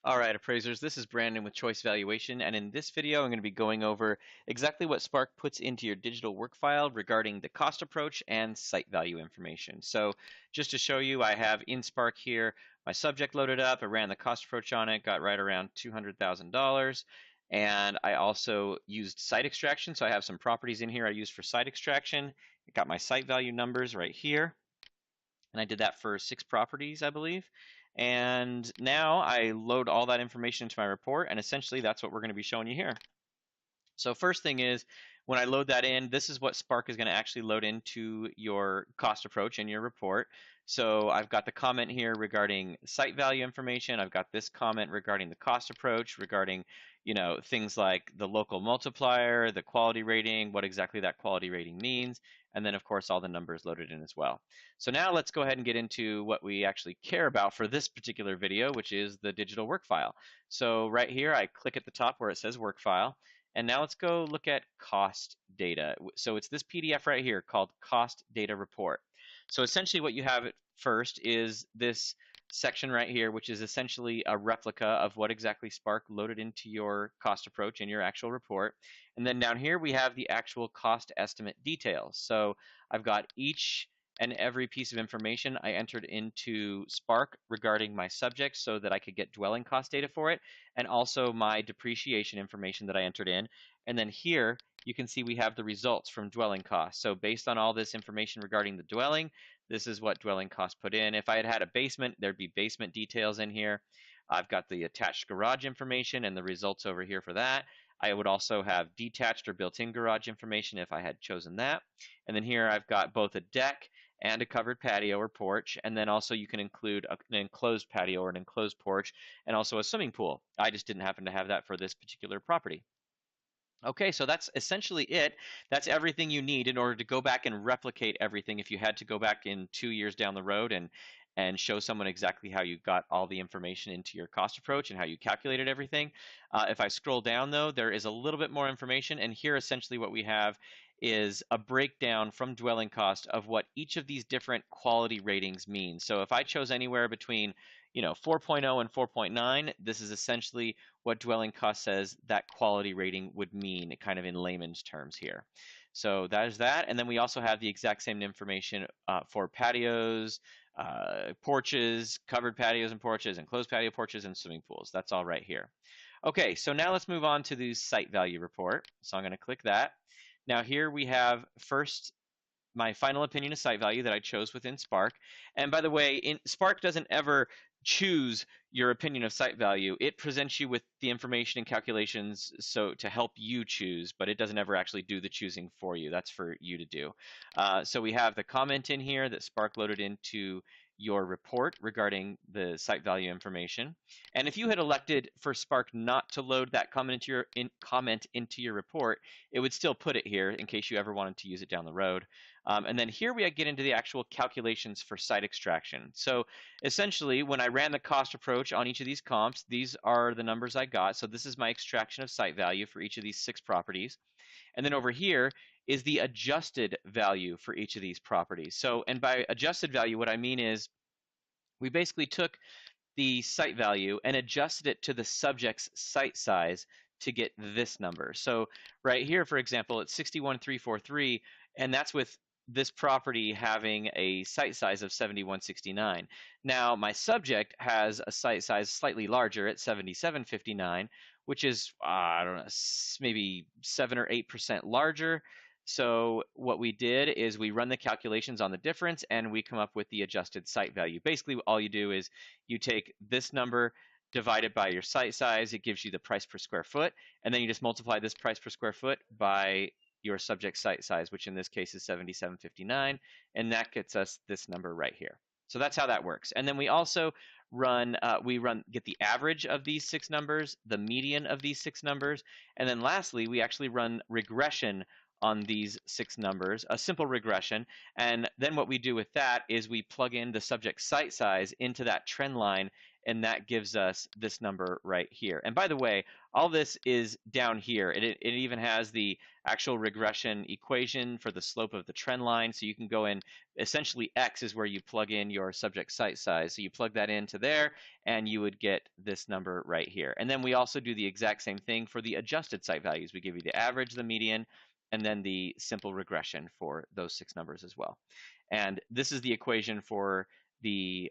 All right, appraisers, this is Brandon with Choice Valuation, and in this video I'm going to be going over exactly what Spark puts into your digital work file regarding the cost approach and site value information. So just to show you, I have in Spark here my subject loaded up, I ran the cost approach on it, got right around $200,000, and I also used site extraction, so I have some properties in here I used for site extraction. I got my site value numbers right here. And I did that for 6 properties, I believe. And now I load all that information into my report, and essentially that's what we're going to be showing you here. So first thing is, when I load that in, this is what Spark is going to actually load into your cost approach in your report. So I've got the comment here regarding site value information. I've got this comment regarding the cost approach, regarding, things like the local multiplier, the quality rating, what exactly that quality rating means, and then of course all the numbers loaded in as well. So now let's go ahead and get into what we actually care about for this particular video, which is the digital work file. So right here, I click at the top where it says work file. And now let's go look at cost data. So it's this PDF right here called Cost Data Report. So essentially what you have at first is this section right here, which is essentially a replica of what exactly Spark loaded into your cost approach in your actual report. And then down here we have the actual cost estimate details. So I've got each and every piece of information I entered into Spark regarding my subject so that I could get dwelling cost data for it, and also my depreciation information that I entered in. And then here you can see we have the results from dwelling costs. So based on all this information regarding the dwelling, this is what dwelling costs put in. If I had had a basement, there'd be basement details in here. I've got the attached garage information and the results over here for that. I would also have detached or built-in garage information if I had chosen that. And then here I've got both a deck and a covered patio or porch, and then also you can include an enclosed patio or an enclosed porch, and also a swimming pool. I just didn't happen to have that for this particular property. Okay, so that's essentially it. That's everything you need in order to go back and replicate everything. If you had to go back in 2 years down the road and show someone exactly how you got all the information into your cost approach and how you calculated everything. If I scroll down though, there is a little bit more information, and here essentially what we have is a breakdown from dwelling cost of what each of these different quality ratings mean. So if I chose anywhere between 4.0 and 4.9, this is essentially what dwelling cost says that quality rating would mean, kind of in layman's terms here. So that is that. And then we also have the exact same information for patios, porches, covered patios and porches, enclosed patio porches, and swimming pools. That's all right here. Okay, so now let's move on to the site value report. So I'm going to click that. Now here we have first my final opinion of site value that I chose within Spark. And by the way, Spark doesn't ever choose your opinion of site value. It presents you with the information and calculations so to help you choose, but it doesn't ever actually do the choosing for you. That's for you to do. So we have the comment in here that Spark loaded into your report regarding the site value information. And if you had elected for Spark not to load that comment into your report, it would still put it here in case you ever wanted to use it down the road. And then here we get into the actual calculations for site extraction. So essentially, when I ran the cost approach on each of these comps, these are the numbers I got. So this is my extraction of site value for each of these 6 properties. And then over here is the adjusted value for each of these properties. So, and by adjusted value, what I mean is we basically took the site value and adjusted it to the subject's site size to get this number. So right here, for example, it's 61,343, and that's with this property having a site size of 7169. Now, my subject has a site size slightly larger at 7759, which is, I don't know, maybe 7 or 8% larger. So what we did is we run the calculations on the difference and we come up with the adjusted site value. Basically, all you do is you take this number divided by your site size, it gives you the price per square foot, and then you just multiply this price per square foot by your subject site size, which in this case is 7759, and that gets us this number right here. So that's how that works. And then we also get the average of these 6 numbers, the median of these 6 numbers, and then lastly, we actually run regression on these 6 numbers, a simple regression. And then what we do with that is we plug in the subject site size into that trend line and that gives us this number right here. And by the way, all this is down here. It even has the actual regression equation for the slope of the trend line. So you can go in, essentially X is where you plug in your subject site size. So you plug that into there and you would get this number right here. And then we also do the exact same thing for the adjusted site values. We give you the average, the median, and then the simple regression for those 6 numbers as well. And this is the equation for the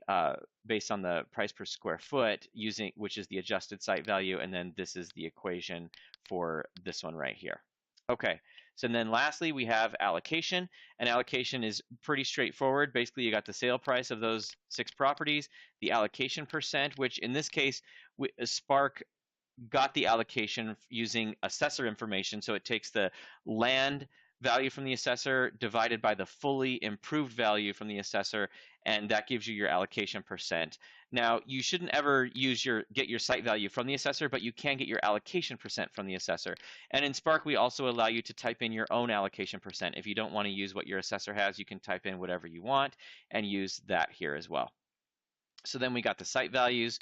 based on the price per square foot using, which is the adjusted site value, and then this is the equation for this one right here. Okay, so then lastly we have allocation, and allocation is pretty straightforward. Basically, you got the sale price of those 6 properties, the allocation percent, which in this case Spark got the allocation using assessor information. So it takes the land value from the assessor divided by the fully improved value from the assessor, and that gives you your allocation percent. Now, you shouldn't ever get your site value from the assessor, but you can get your allocation percent from the assessor. And in Spark, we also allow you to type in your own allocation percent. If you don't want to use what your assessor has, you can type in whatever you want and use that here as well. So then we got the site values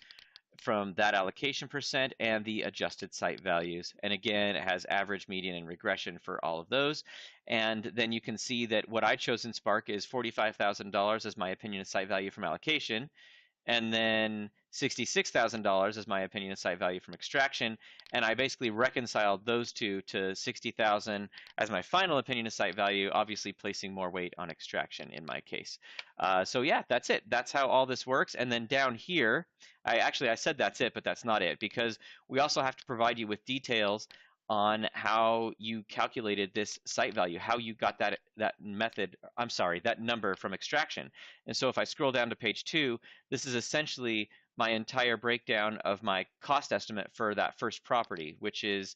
from that allocation percent and the adjusted site values. And again, it has average, median, and regression for all of those. And then you can see that what I chose in Spark is $45,000 as my opinion of site value from allocation, and then $66,000 is my opinion of site value from extraction, and I basically reconciled those two to 60,000 as my final opinion of site value, obviously placing more weight on extraction in my case. So yeah, that's it. That's how all this works. And then down here, I said that's it, but that's not it, because we also have to provide you with details on how you calculated this site value, how you got that number from extraction. And so if I scroll down to page 2, this is essentially my entire breakdown of my cost estimate for that first property, which is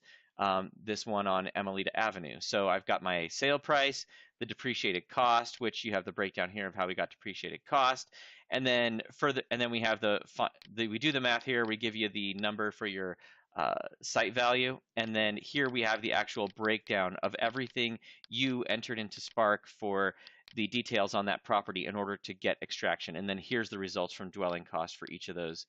this one on Emelita Avenue. So I've got my sale price, the depreciated cost, which you have the breakdown here of how we got depreciated cost, and then we have we do the math here. We give you the number for your site value, and then here we have the actual breakdown of everything you entered into Spark for the details on that property in order to get extraction, and then here's the results from dwelling cost for each of those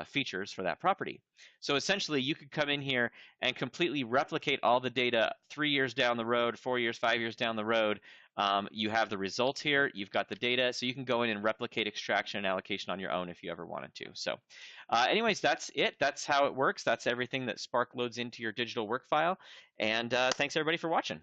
features for that property. So essentially you could come in here and completely replicate all the data 3 years down the road, 4 years, 5 years down the road. You have the results here, you've got the data, so you can go in and replicate extraction and allocation on your own if you ever wanted to. So anyways, that's it. That's how it works. That's everything that Spark loads into your digital work file. And thanks everybody for watching.